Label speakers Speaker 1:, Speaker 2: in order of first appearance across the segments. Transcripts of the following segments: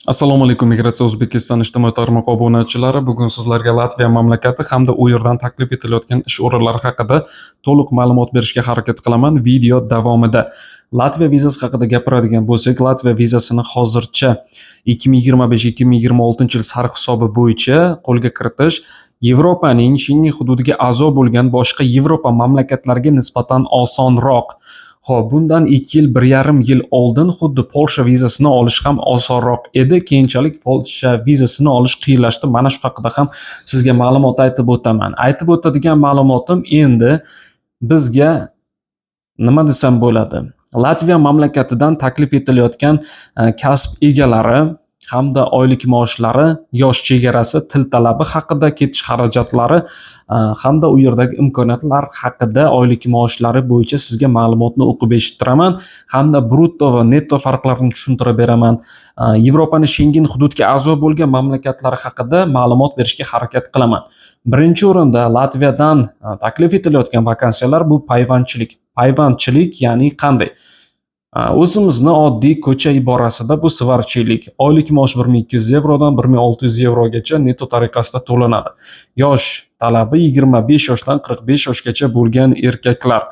Speaker 1: Assalomu alaykum, Migratsiya O'zbekiston ijtimoiy tarmoq obunachilari. Bugun sizlarga Latviya mamlakati hamda u yerdan taklif etilayotgan ish o'rinlari haqida to'liq ma'lumot berishga harakat qilaman. Video davomida Latviya vizasi haqida gapiradigan bo'lsak, Latviya vizasini hozircha 2025-2026 yil sarhisobi bo'yicha qo'lga kiritish Yevropaning Shengen hududiga a'zo bo'lgan boshqa Yevropa mamlakatlariga nisbatan osonroq. Xo'p, bundan 2 yil, 1,5 yil oldin xuddi Polsha vizasini olish ham osonroq edi. Keyinchalik Polsha vizasini olish qiyinlashdi. Mana shu haqida ham sizga ma'lumot aytib o'taman. Aytib o'tadigan ma'lumotim endi bizga nima desam bo'ladi? Latviya mamlakatidan taklif etilayotgan kasb egalari hamda oylik maoshlari, yosh chegarasi, til talabi haqida, ketish xarajatlari hamda u yerdagi imkoniyatlar haqida oylik maoshlari bo'yicha sizga ma'lumotni o'qib eshittiraman hamda brutto va netto farqlarini tushuntirib beraman. Yevropaning Shengen hududiga a'zo bo'lgan mamlakatlar haqida ma'lumot berishga harakat qilaman. Birinchi o'rinda Latviyadan taklif etilayotgan vakansiyalar bu payvandchilik. Payvandchilik ya'ni qanday? O'zimizni oddiy ko'cha iborasida bu svarchilik. Oylik maosh 1200 yevrodan 1600 yevrogacha netto tariqasida to'lanadi. Yosh talabi 25 yoshdan 45 yoshgacha bo'lgan erkaklar.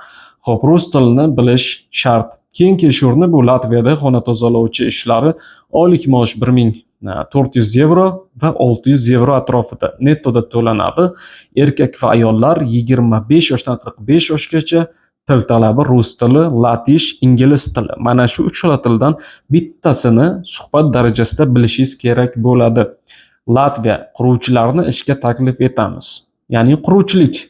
Speaker 1: Xo'p, rus tilini bilish shart. Keyingi ish o'rni bu Latviyada xona tozalovchi ishlari. Oylik maosh 1400 yevro va 600 yevro atrofida nettoda to'lanadi. Erkak va ayollar 25 yoshdan 45 yoshgacha. Til talabi rus tili, latish, ingliz tili. Mana shu 3 xil tildan bittasini suhbat darajasida bilishingiz kerak bo'ladi. Latviya quruvchilarni ishga taklif etamiz. Ya'ni quruvchilik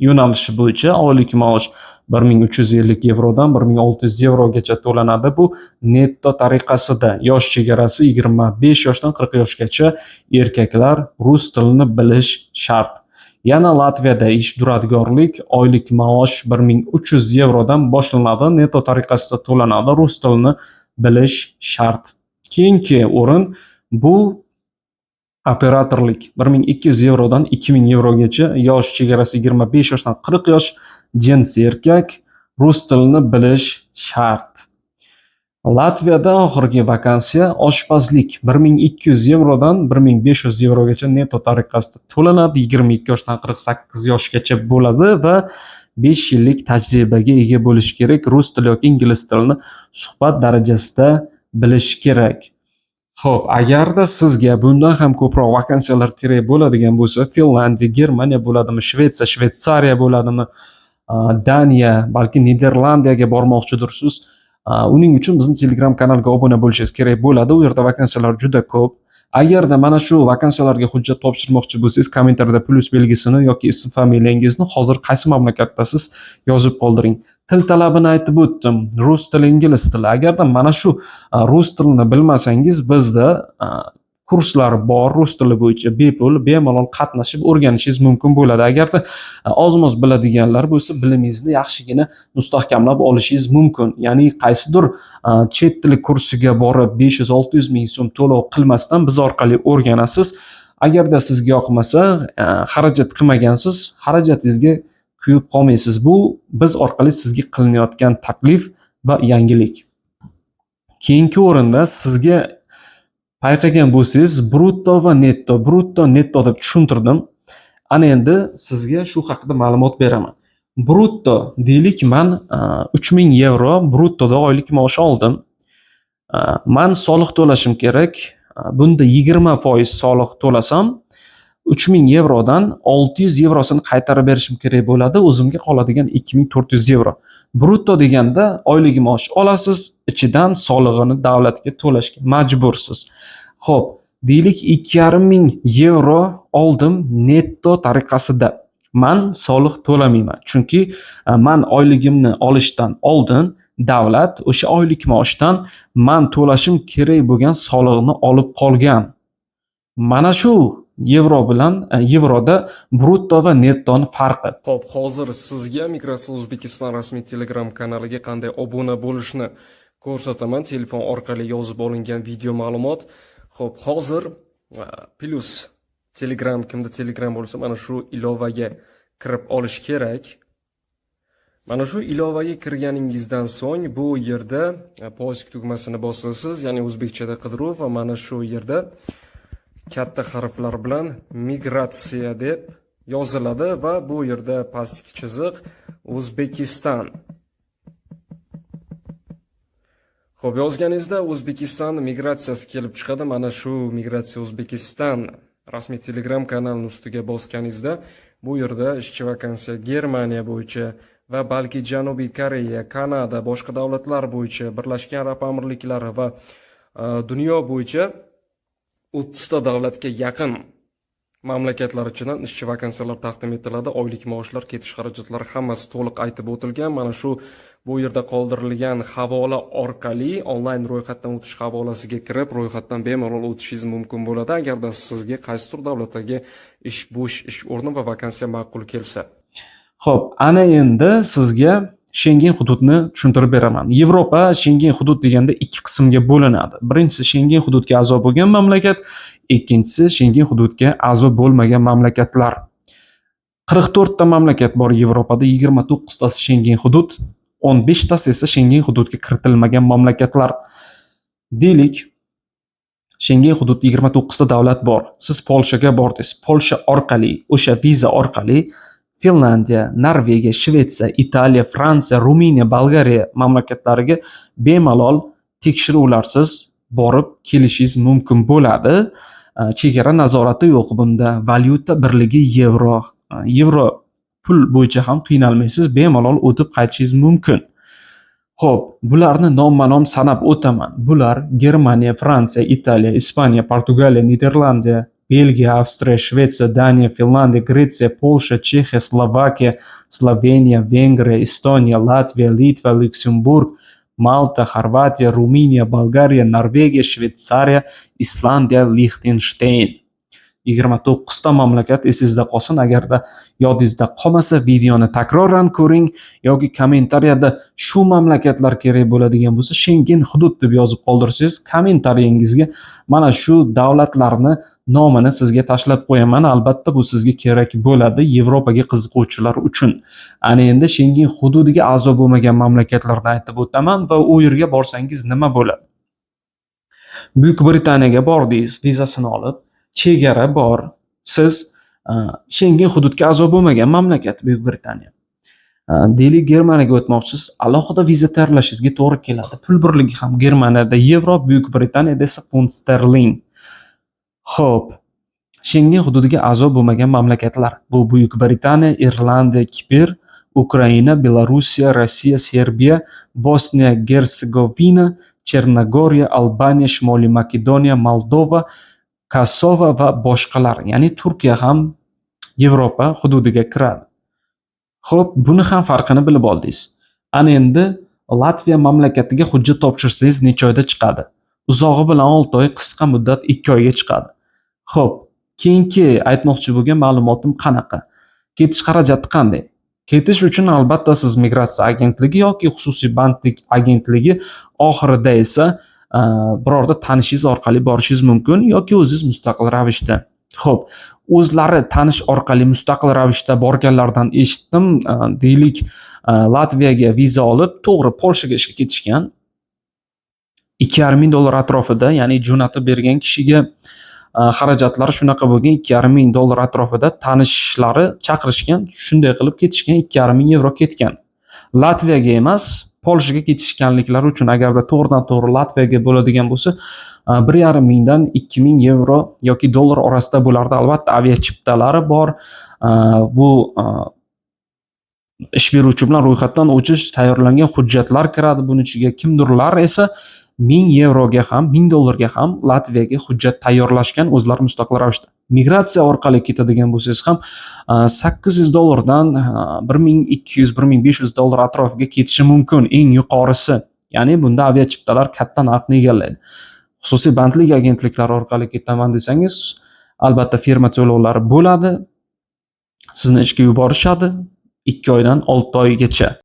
Speaker 1: yo'nalishi bo'yicha oylik maosh 1350 yevrodan 1600 yevrogacha to'lanadi. Bu netto tariqasida. Yosh chegarasi 25 yoshdan 40 yoshgacha erkaklar rus tilini bilish shart. Yana Latviyada ish duradgorlik oylik maosh 1300 yevrodan boshlanadi, netto tariqasida to'lanadi, rus tilini bilish shart. Keyingi o'rin bu operatorlik 1200 yevrodan 2000 yevrogacha, yosh chegarasi 25 yoshdan 40 yosh, jins erkak, rus tilini bilish shart. Latviyada oxirgi vakansiya oshpazlik 1200 yevrodan 1500 yevrogacha netto tariqasida to'lanadi, 22 yoshdan 48 yoshgacha bo'ladi va 5 yillik tajribaga ega bo'lish kerak. Rus tili yoki ingliz tilini suhbat darajasida bilish kerak. Xo'p, agarda sizga bundan ham ko'proq vakansiyalar kerak bo'ladigan bo'lsa, Finlandiya, Germaniya bo'ladimi, Shvetsiya, Shvetsariya bo'ladimi, Daniya, balki Niderlandiyaga bormoqchidirsiz. Uning uchun bizning Telegram kanalga obuna bo'lishingiz kerak bo'ladi. U yerda vakansiyalar juda ko'p. Agarda mana shu vakansiyalarga hujjat topshirmoqchi bo'lsangiz, kommentariyada plus belgisini yoki ism familiyangizni hozir qaysi mamlakatdasiz yozib qoldiring. Til talabini aytib o'tdim. Rus tili, ingliz tili. Agarda mana shu rus tilini bilmasangiz, bizda kurslar bor, rus tili bo'yicha bepul, bemalol qatnashib o'rganishingiz mumkin bo'ladi. Agarda oz-moz biladiganlar bo'lsa, bilimingizni yaxshigina mustahkamlab olishingiz mumkin. Ya'ni qaysidir chet tili kursiga borib 500-600 ming so'm to'lov qilmasdan biz orqali o'rganasiz. Agarda sizga yoqmasa, xarajat qilmagansiz, xarajatingizga kuyib qolmaysiz. Bu biz orqali sizga qilinayotgan taklif va yangilik. Keyingi o'rinda sizga payqagan bo'lsangiz, brutto va netto. Brutto, netto deb tushuntirdim. Ana endi sizga shu haqida ma'lumot beraman. Brutto deylik, men 3000 yevro bruttoda oylik maosh oldim. Men soliq to'lashim kerak. Bunda 20% soliq to'lasam, 3000 yevrodan 600 yevrosini qaytarib berishim kerak bo'ladi. O'zimga qoladigan 2400 yevro. Brutto deganda oylik maosh olasiz, ichidan solig'ini davlatga to'lashga majbursiz. Xo'p, deylik 2500 yevro oldim netto tariqasida. Men soliq to'lamayman, chunki men oyligimni olishdan oldin davlat o'sha oylik maoshdan men to'lashim kerak bo'lgan soliqni olib qolgan. Mana shu yevro bilan yevroda brutto va nettoning farqi.
Speaker 2: Xo'p, hozir sizga Migratsiya O'zbekiston rasmiy Telegram kanaliga qanday obuna bo'lishni ko'rsataman. Telefon orqali yozib olingan video ma'lumot. Xo'p, hozir plus Telegram, kimda Telegram bo'lsa, mana shu ilovaga kirib olish kerak. Mana shu ilovaga kirganingizdan so'ng bu yerda poisk tugmasini bosasiz, ya'ni o'zbekchada qidiruv va mana shu yerda katta harflar bilan migratsiya deb yoziladi va bu yerda pastki chiziq O'zbekiston. Xo'p, yozganingizda O'zbekiston migratsiyasi kelib chiqadi. Mana shu migratsiya O'zbekiston rasmiy Telegram kanalining ustiga bosganingizda bu yerda ishchi vakansiya Germaniya bo'yicha va balki Janubiy Koreya, Kanada, boshqa davlatlar bo'yicha, Birlashgan Arab Amirliklari va dunyo bo'yicha 30 ta davlatga yaqin mamlakatlar ichidan ishchi vakansiyalar taqdim etiladi. Oylik maoshlar, ketish xarajatlari hammasi to'liq aytib o'tilgan. Mana shu bu yerda qoldirilgan havola orqali onlayn ro'yxatdan o'tish havolasiga kirib, ro'yxatdan bemalol o'tishingiz mumkin bo'ladi, agarda sizga qaysidir davlatdagi bo'sh ish o'rni va vakansiya ma'qul kelsa.
Speaker 1: Xo'p, ana endi sizga Schengen hududni tushuntirib beraman. Yevropa Schengen hudud deganda ikki qismga bo'linadi. Birinchisi Schengen hududga a'zo bo'lgan mamlakat, ikkinchisi Schengen hududga a'zo bo'lmagan mamlakatlar. 44 ta mamlakat bor Yevropada, 29 tasi Schengen hudud, 15 tasi esa Schengen hududga kiritilmagan mamlakatlar. Deylik, Schengen hududida 29 ta davlat bor. Siz Polshaga bordingiz. Polsha orqali, o'sha viza orqali Finlandiya, Norvegiya, Shvetsiya, Italiya, Fransiya, Ruminiya, Bolgariya mamlakatlariga bemalol tekshiruvlarsiz borib kelishingiz mumkin bo'ladi. Chegara nazorati yo'q bunda. Valyuta birligi yevro. Yevro pul bo'yicha ham qiynalmaysiz, bemalol o'tib qaytishingiz mumkin. Xo'p, bularni nomma-nom sanab o'taman. Bular Germaniya, Fransiya, Italiya, Ispaniya, Portugaliya, Niderlandiya, Belgiya, Avstriya, Shvetsiya, Daniya, Finlandiya, Gretsiya, Polsha, Chexiya, Slovakiya, Sloveniya, Vengriya, Estoniya, Latviya, Litva, Lyuksemburg, Malta, Xorvatiya, Ruminiya, Bolgariya, Norvegiya, Shvetsariya, Islandiya, Liechtenstein. 29 ta mamlakat esingizda qolsin. Agarda yodingizda qolmasa, videoni takroran ko'ring yoki kommentariyada shu mamlakatlar kerak bo'ladigan bo'lsa, Schengen hudud deb yozib qoldirsangiz, kommentariyingizga mana shu davlatlarni nomini sizga tashlab qo'yaman. Albatta bu sizga kerak bo'ladi Yevropaga qiziquvchilar uchun. Ana endi Schengen hududiga a'zo bo'lmagan mamlakatlarni aytib o'taman va u yerga borsangiz nima bo'ladi? Buyuk Britaniyaga bordingiz, vizasini olib, chegara bor. Siz Schengen hududga a'zo bo'lmagan mamlakat Buyuk Britaniya. Deylik Germaniyaga o'tmoqchisiz, alohida viza tayyorlashingizga to'g'ri keladi. Pul birligi ham Germaniyada yevro, Buyuk Britaniyada esa funt sterling. Xo'p, Schengen hududiga a'zo bo'lmagan mamlakatlar bu Buyuk Britaniya, Irlandiya, Kipr, Ukraina, Belorussiya, Rossiya, Serbiya, Bosniya, Gersegovina, Chernogoriya, Albaniya, Shimoliy Makedoniya, Moldova, Kosovo va boshqalar. Ya'ni Turkiya ham Yevropa hududiga kiradi. Xo'p, buni ham farqini bilib oldingiz. Ana endi Latviya mamlakatiga hujjat topshirsangiz necha oyda chiqadi? Uzog'i bilan 6 oy, qisqa muddat 2 oyga chiqadi. Xo'p, keyingi aytmoqchi bo'lgan ma'lumotim qanaqa? Ketish xarajati qanday? Ketish uchun albatta siz migratsiya agentligi yoki xususiy bandlik agentligi, oxirida esa birorta tanishingiz orqali borishingiz mumkin yoki o'zingiz mustaqil ravishda. Xo'p, o'zlari tanish orqali mustaqil ravishda borganlardan eshitdim, deylik Latviyaga viza olib, to'g'ri Polshaga ishga ketishgan. $2,500 atrofida, ya'ni jo'natib bergan kishiga xarajatlari shunaqa bo'lgan, $2,500 atrofida tanishlari chaqirishgan, shunday qilib ketishgan, €2,500 ketgan. Latviyaga emas, Polshaga ketishganliklari uchun agarda to'g'ridan-to'g'ri Latviyaga bo'ladigan bo'lsa, €1,500 dan €2,000 yoki dollar orasida bo'lardi. Albatta avia chiptalari bor. Bu ish beruvchi bilan ro'yxatdan o'tish, tayyorlangan hujjatlar kiradi buning ichiga. Kimdirlar esa €1000 ga ham, $1000 ga ham Latviyaga hujjat tayyorlashgan o'zlari mustaqil ravishda. Migratsiya orqali ketadigan bo'lsangiz ham $800 dan $1200-1500 atrofiga ketishi mumkin eng yuqorisi. Ya'ni bunda avia chiptalar katta narxni egallaydi. Xususiy bandlik agentliklari orqali ketaman desangiz, albatta firma to'lovlari bo'ladi. Sizni ishga yuborishadi 2 oydan 6 oygacha.